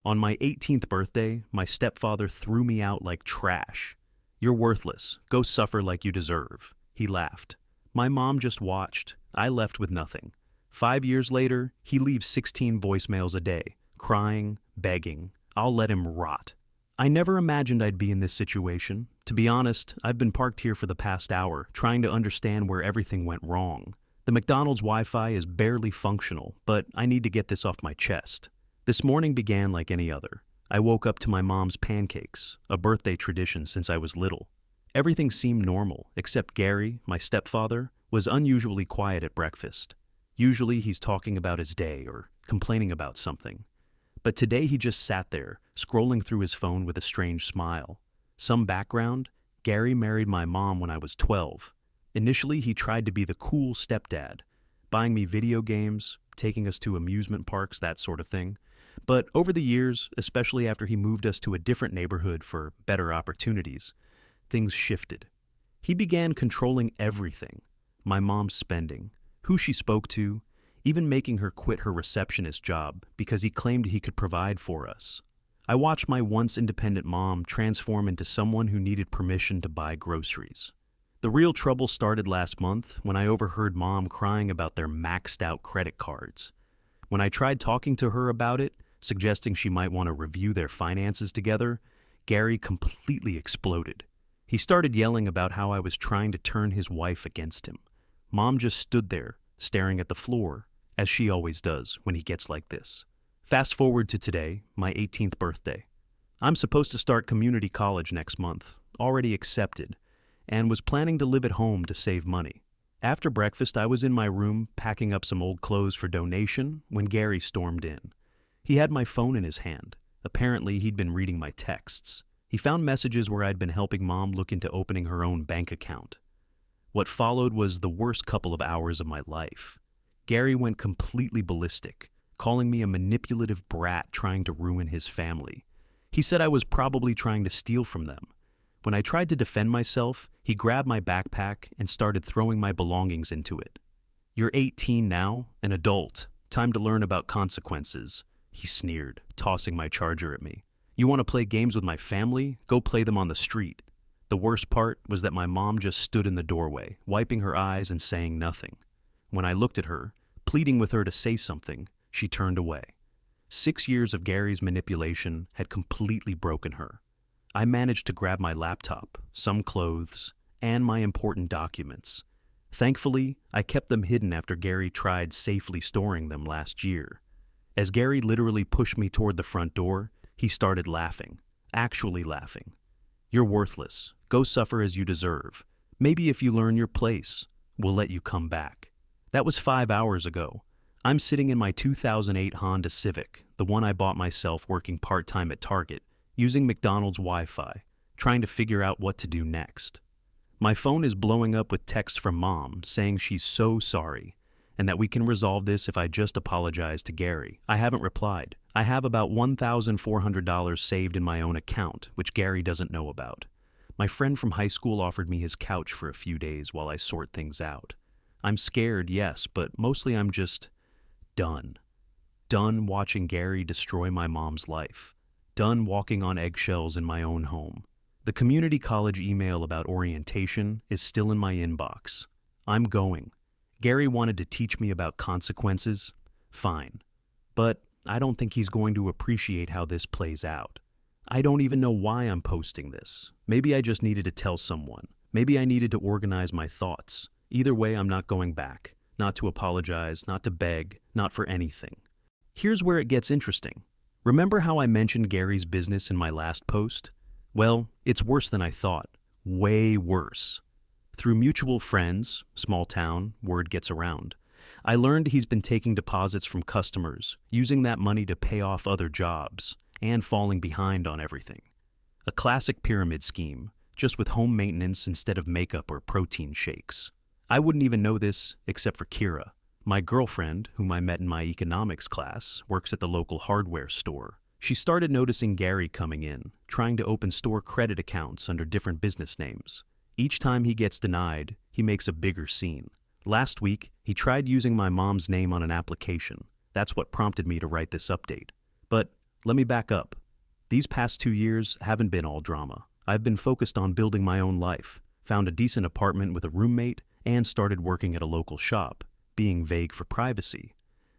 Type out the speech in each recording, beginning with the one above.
On my 18th birthday, my stepfather threw me out like trash. "You're worthless. Go suffer like you deserve." He laughed. My mom just watched. I left with nothing. 5 years later, he leaves 16 voicemails a day, crying, begging. I'll let him rot. I never imagined I'd be in this situation. To be honest, I've been parked here for the past hour, trying to understand where everything went wrong. The McDonald's Wi-Fi is barely functional, but I need to get this off my chest. This morning began like any other. I woke up to my mom's pancakes, a birthday tradition since I was little. Everything seemed normal, except Gary, my stepfather, was unusually quiet at breakfast. Usually he's talking about his day or complaining about something. But today he just sat there, scrolling through his phone with a strange smile. Some background: Gary married my mom when I was 12. Initially he tried to be the cool stepdad, buying me video games, taking us to amusement parks, that sort of thing. But over the years, especially after he moved us to a different neighborhood for better opportunities, things shifted. He began controlling everything: my mom's spending, who she spoke to, even making her quit her receptionist job because he claimed he could provide for us. I watched my once independent mom transform into someone who needed permission to buy groceries. The real trouble started last month when I overheard Mom crying about their maxed out credit cards. When I tried talking to her about it, suggesting she might want to review their finances together, Gary completely exploded. He started yelling about how I was trying to turn his wife against him. Mom just stood there, staring at the floor, as she always does when he gets like this. Fast forward to today, my 18th birthday. I'm supposed to start community college next month, already accepted, and was planning to live at home to save money. After breakfast, I was in my room packing up some old clothes for donation when Gary stormed in. He had my phone in his hand. Apparently, he'd been reading my texts. He found messages where I'd been helping Mom look into opening her own bank account. What followed was the worst couple of hours of my life. Gary went completely ballistic, calling me a manipulative brat trying to ruin his family. He said I was probably trying to steal from them. When I tried to defend myself, he grabbed my backpack and started throwing my belongings into it. "You're 18 now, an adult. Time to learn about consequences," he sneered, tossing my charger at me. "You want to play games with my family? Go play them on the street." The worst part was that my mom just stood in the doorway, wiping her eyes and saying nothing. When I looked at her, pleading with her to say something, she turned away. 6 years of Gary's manipulation had completely broken her. I managed to grab my laptop, some clothes, and my important documents. Thankfully, I kept them hidden after Gary tried safely storing them last year. As Gary literally pushed me toward the front door, he started laughing, actually laughing. "You're worthless. Go suffer as you deserve. Maybe if you learn your place, we'll let you come back." That was 5 hours ago. I'm sitting in my 2008 Honda Civic, the one I bought myself working part-time at Target, using McDonald's Wi-Fi, trying to figure out what to do next. My phone is blowing up with texts from Mom saying she's so sorry and that we can resolve this if I just apologize to Gary. I haven't replied. I have about $1,400 saved in my own account, which Gary doesn't know about. My friend from high school offered me his couch for a few days while I sort things out. I'm scared, yes, but mostly I'm just done. Done watching Gary destroy my mom's life. Done walking on eggshells in my own home. The community college email about orientation is still in my inbox. I'm going. Gary wanted to teach me about consequences. Fine. But I don't think he's going to appreciate how this plays out. I don't even know why I'm posting this. Maybe I just needed to tell someone. Maybe I needed to organize my thoughts. Either way, I'm not going back. Not to apologize, not to beg, not for anything. Here's where it gets interesting. Remember how I mentioned Gary's business in my last post? Well, it's worse than I thought. Way worse. Through mutual friends, small town, word gets around. I learned he's been taking deposits from customers, using that money to pay off other jobs, and falling behind on everything. A classic pyramid scheme, just with home maintenance instead of makeup or protein shakes. I wouldn't even know this except for Kira. My girlfriend, whom I met in my economics class, works at the local hardware store. She started noticing Gary coming in, trying to open store credit accounts under different business names. Each time he gets denied, he makes a bigger scene. Last week, he tried using my mom's name on an application. That's what prompted me to write this update. But Let me back up. These past 2 years haven't been all drama. I've been focused on building my own life, found a decent apartment with a roommate, and started working at a local shop, being vague for privacy.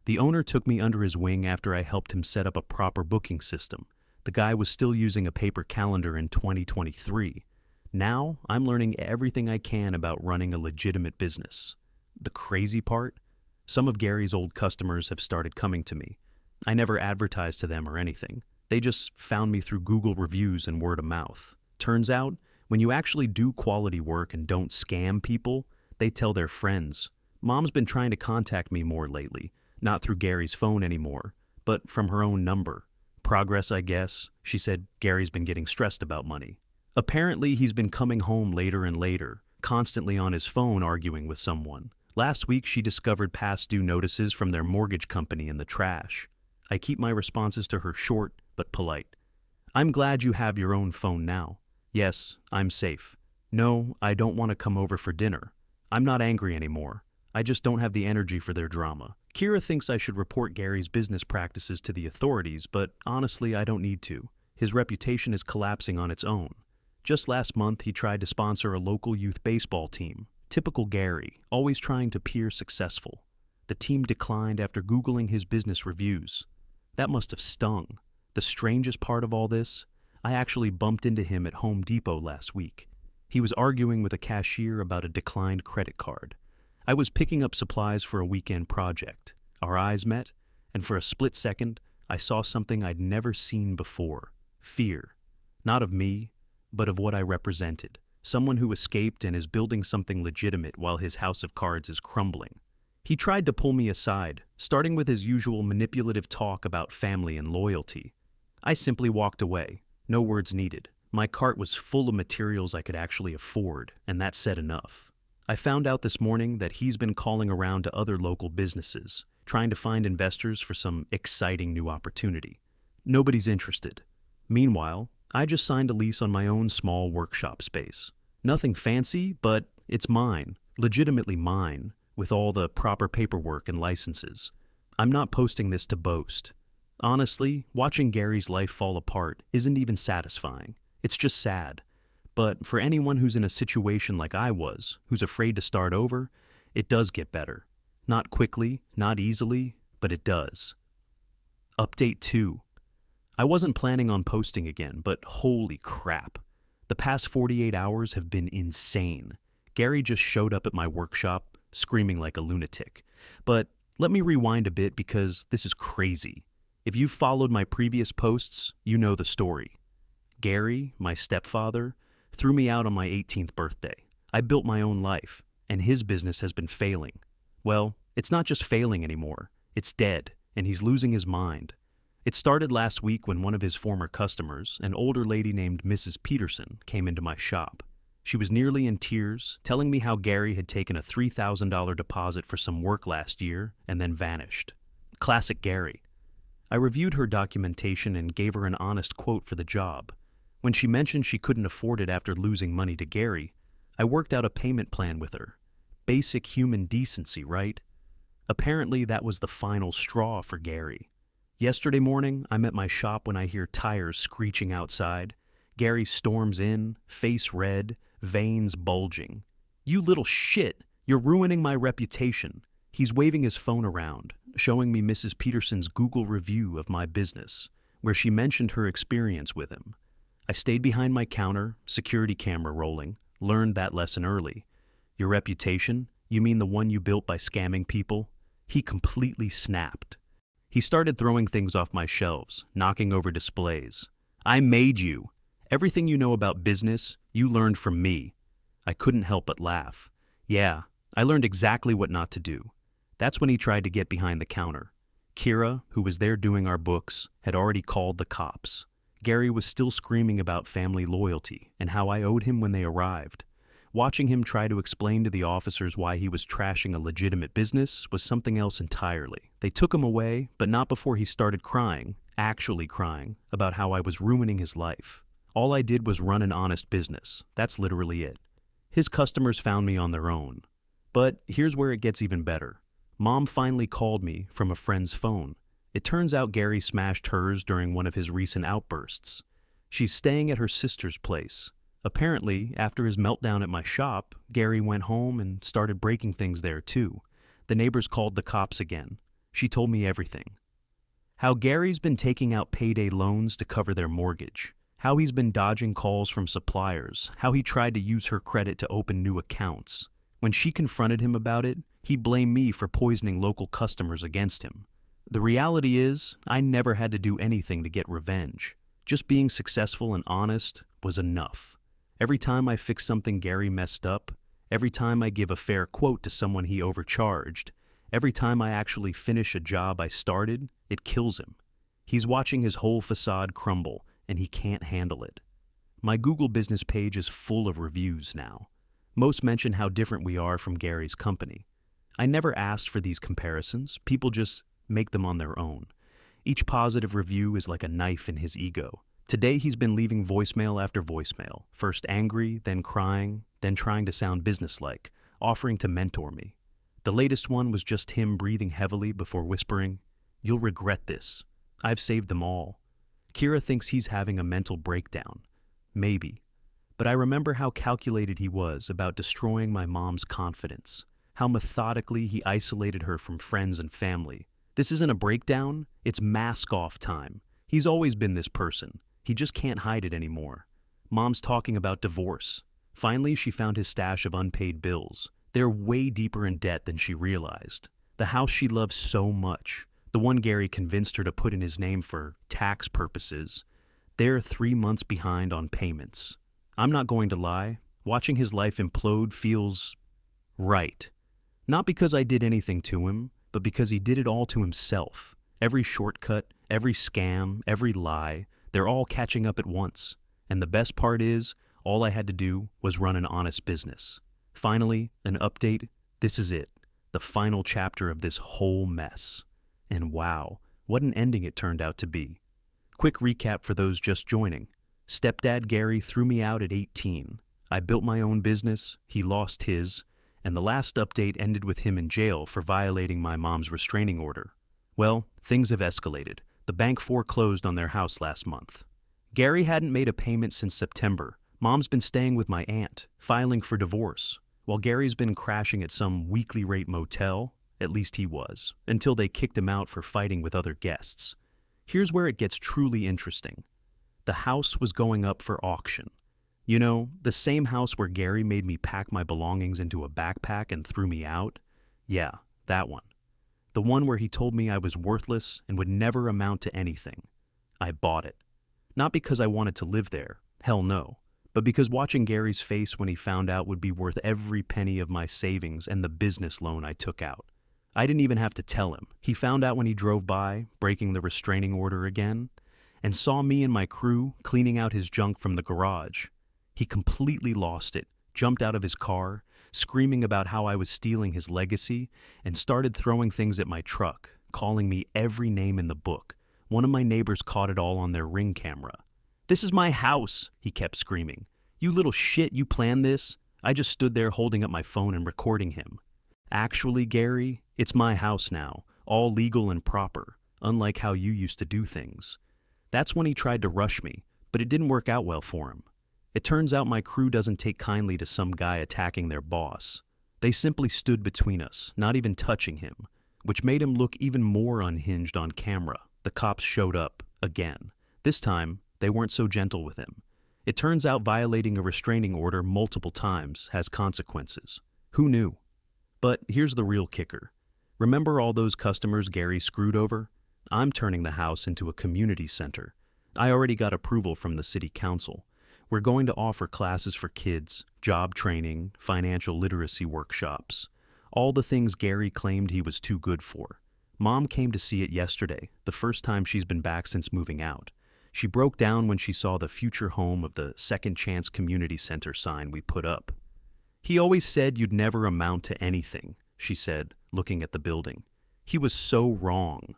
The owner took me under his wing after I helped him set up a proper booking system. The guy was still using a paper calendar in 2023. Now, I'm learning everything I can about running a legitimate business. The crazy part? Some of Gary's old customers have started coming to me. I never advertised to them or anything. They just found me through Google reviews and word of mouth. Turns out, when you actually do quality work and don't scam people, they tell their friends. Mom's been trying to contact me more lately, not through Gary's phone anymore, but from her own number. Progress, I guess. She said Gary's been getting stressed about money. Apparently, he's been coming home later and later, constantly on his phone arguing with someone. Last week, she discovered past due notices from their mortgage company in the trash. I keep my responses to her short but polite. I'm glad you have your own phone now. Yes, I'm safe. No, I don't want to come over for dinner. I'm not angry anymore. I just don't have the energy for their drama. Kira thinks I should report Gary's business practices to the authorities, but honestly, I don't need to. His reputation is collapsing on its own. Just last month, he tried to sponsor a local youth baseball team. Typical Gary, always trying to appear successful. The team declined after Googling his business reviews. That must have stung. The strangest part of all this, I actually bumped into him at Home Depot last week. He was arguing with a cashier about a declined credit card. I was picking up supplies for a weekend project. Our eyes met, and for a split second, I saw something I'd never seen before. Fear. Not of me, but of what I represented. Someone who escaped and is building something legitimate while his house of cards is crumbling. He tried to pull me aside, starting with his usual manipulative talk about family and loyalty. I simply walked away. No words needed. My cart was full of materials I could actually afford, and that said enough. I found out this morning that he's been calling around to other local businesses, trying to find investors for some exciting new opportunity. Nobody's interested. Meanwhile, I just signed a lease on my own small workshop space. Nothing fancy, but it's mine, legitimately mine, with all the proper paperwork and licenses. I'm not posting this to boast. Honestly, watching Gary's life fall apart isn't even satisfying. It's just sad. But for anyone who's in a situation like I was, who's afraid to start over, it does get better. Not quickly, not easily, but it does. Update 2. I wasn't planning on posting again, but holy crap. The past 48 hours have been insane. Gary just showed up at my workshop, screaming like a lunatic. But let me rewind a bit because this is crazy. If you've followed my previous posts, you know the story. Gary, my stepfather, threw me out on my 18th birthday. I built my own life, and his business has been failing. Well, it's not just failing anymore. It's dead, and he's losing his mind. It started last week when one of his former customers, an older lady named Mrs. Peterson, came into my shop. She was nearly in tears, telling me how Gary had taken a $3,000 deposit for some work last year and then vanished. Classic Gary. I reviewed her documentation and gave her an honest quote for the job. When she mentioned she couldn't afford it after losing money to Gary, I worked out a payment plan with her. Basic human decency, right? Apparently, that was the final straw for Gary. Yesterday morning, I'm at my shop when I hear tires screeching outside. Gary storms in, face red, veins bulging. "You little shit! You're ruining my reputation." He's waving his phone around, showing me Mrs. Peterson's Google review of my business, where she mentioned her experience with him. I stayed behind my counter, security camera rolling, learned that lesson early. Your reputation? You mean the one you built by scamming people? He completely snapped. He started throwing things off my shelves, knocking over displays. "I made you. Everything you know about business, you learned from me." I couldn't help but laugh. Yeah, I learned exactly what not to do. That's when he tried to get behind the counter. Kira, who was there doing our books, had already called the cops. Gary was still screaming about family loyalty and how I owed him when they arrived. Watching him try to explain to the officers why he was trashing a legitimate business was something else entirely. They took him away, but not before he started crying, actually crying, about how I was ruining his life. All I did was run an honest business. That's literally it. His customers found me on their own. But here's where it gets even better. Mom finally called me from a friend's phone. It turns out Gary smashed hers during one of his recent outbursts. She's staying at her sister's place. Apparently, after his meltdown at my shop, Gary went home and started breaking things there too. The neighbors called the cops again. She told me everything. How Gary's been taking out payday loans to cover their mortgage. How he's been dodging calls from suppliers. How he tried to use her credit to open new accounts. When she confronted him about it, he blamed me for poisoning local customers against him. The reality is, I never had to do anything to get revenge. Just being successful and honest was enough. Every time I fix something Gary messed up, every time I give a fair quote to someone he overcharged, every time I actually finish a job I started, it kills him. He's watching his whole facade crumble, and he can't handle it. My Google business page is full of reviews now. Most mention how different we are from Gary's company. I never asked for these comparisons. People just make them on their own. Each positive review is like a knife in his ego. Today he's been leaving voicemail after voicemail, first angry, then crying, then trying to sound businesslike, offering to mentor me. The latest one was just him breathing heavily before whispering, "You'll regret this. I've saved them all." Kira thinks he's having a mental breakdown. Maybe. But I remember how calculated he was about destroying my mom's confidence, how methodically he isolated her from friends and family. This isn't a breakdown, it's mask-off time. He's always been this person. He just can't hide it anymore. Mom's talking about divorce. Finally, she found his stash of unpaid bills. They're way deeper in debt than she realized. The house she loves so much, the one Gary convinced her to put in his name for tax purposes, they're 3 months behind on payments. I'm not going to lie, watching his life implode feels right. Not because I did anything to him, but because he did it all to himself. Every shortcut, every scam, every lie, they're all catching up at once. And the best part is, all I had to do was run an honest business. Finally, an update. This is it. The final chapter of this whole mess. And wow, what an ending it turned out to be. Quick recap for those just joining. Stepdad Gary threw me out at 18. I built my own business, he lost his, and the last update ended with him in jail for violating my mom's restraining order. Well, things have escalated. The bank foreclosed on their house last month. Gary hadn't made a payment since September. Mom's been staying with my aunt, filing for divorce, while Gary's been crashing at some weekly rate motel, at least he was, until they kicked him out for fighting with other guests. Here's where it gets truly interesting. The house was going up for auction. You know, the same house where Gary made me pack my belongings into a backpack and threw me out? Yeah, that one. The one where he told me I was worthless and would never amount to anything. I bought it. Not because I wanted to live there, hell no, but because watching Gary's face when he found out would be worth every penny of my savings and the business loan I took out. I didn't even have to tell him. He found out when he drove by, breaking the restraining order again, and saw me and my crew cleaning out his junk from the garage. He completely lost it, jumped out of his car, screaming about how I was stealing his legacy, and started throwing things at my truck, calling me every name in the book. One of my neighbors caught it all on their Ring camera. "This is my house," he kept screaming. "You little shit, you planned this?" I just stood there holding up my phone and recording him. "Actually, Gary, it's my house now, all legal and proper, unlike how you used to do things." That's when he tried to rush me, but it didn't work out well for him. It turns out my crew doesn't take kindly to some guy attacking their boss. They simply stood between us, not even touching him, which made him look even more unhinged on camera. The cops showed up, again. This time, they weren't so gentle with him. It turns out violating a restraining order multiple times has consequences. Who knew? But here's the real kicker. Remember all those customers Gary screwed over? I'm turning the house into a community center. I already got approval from the city council. We're going to offer classes for kids, job training, financial literacy workshops, all the things Gary claimed he was too good for. Mom came to see it yesterday, the first time she's been back since moving out. She broke down when she saw the future home of the Second Chance Community Center sign we put up. "He always said you'd never amount to anything," she said, looking at the building. "He was so wrong."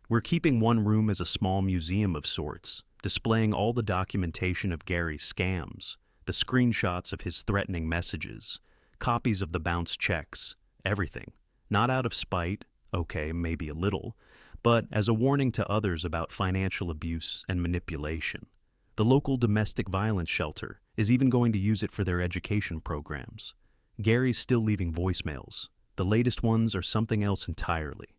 We're keeping one room as a small museum of sorts, displaying all the documentation of Gary's scams, the screenshots of his threatening messages, copies of the bounced checks, everything. Not out of spite, okay, maybe a little, but as a warning to others about financial abuse and manipulation. The local domestic violence shelter is even going to use it for their education programs. Gary's still leaving voicemails. The latest ones are something else entirely.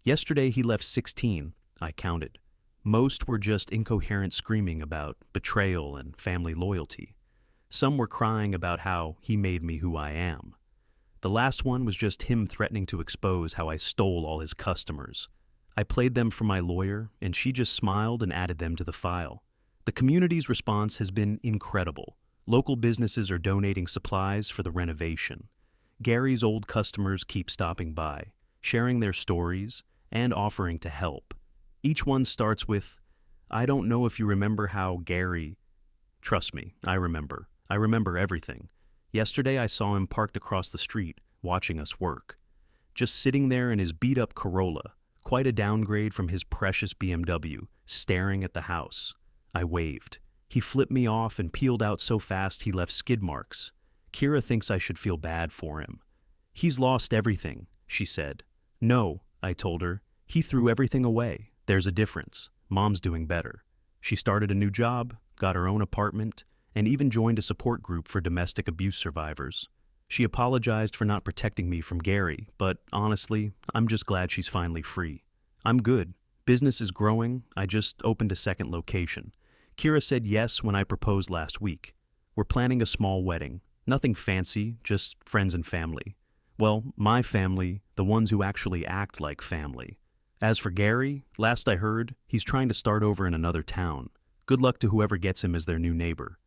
Yesterday he left 16, I counted. Most were just incoherent screaming about betrayal and family loyalty. Some were crying about how he made me who I am. The last one was just him threatening to expose how I stole all his customers. I played them for my lawyer, and she just smiled and added them to the file. The community's response has been incredible. Local businesses are donating supplies for the renovation. Gary's old customers keep stopping by, sharing their stories, and offering to help. Each one starts with, "I don't know if you remember how Gary..." Trust me, I remember. I remember everything. Yesterday I saw him parked across the street, watching us work. Just sitting there in his beat-up Corolla, quite a downgrade from his precious BMW, staring at the house. I waved. He flipped me off and peeled out so fast he left skid marks. Kira thinks I should feel bad for him. "He's lost everything," she said. "No," I told her. "He threw everything away. There's a difference. Mom's doing better. She started a new job, got her own apartment, and even joined a support group for domestic abuse survivors. She apologized for not protecting me from Gary, but honestly, I'm just glad she's finally free. I'm good. Business is growing. I just opened a second location. Kira said yes when I proposed last week. We're planning a small wedding. Nothing fancy, just friends and family. Well, my family, the ones who actually act like family. As for Gary, last I heard, he's trying to start over in another town. Good luck to whoever gets him as their new neighbor.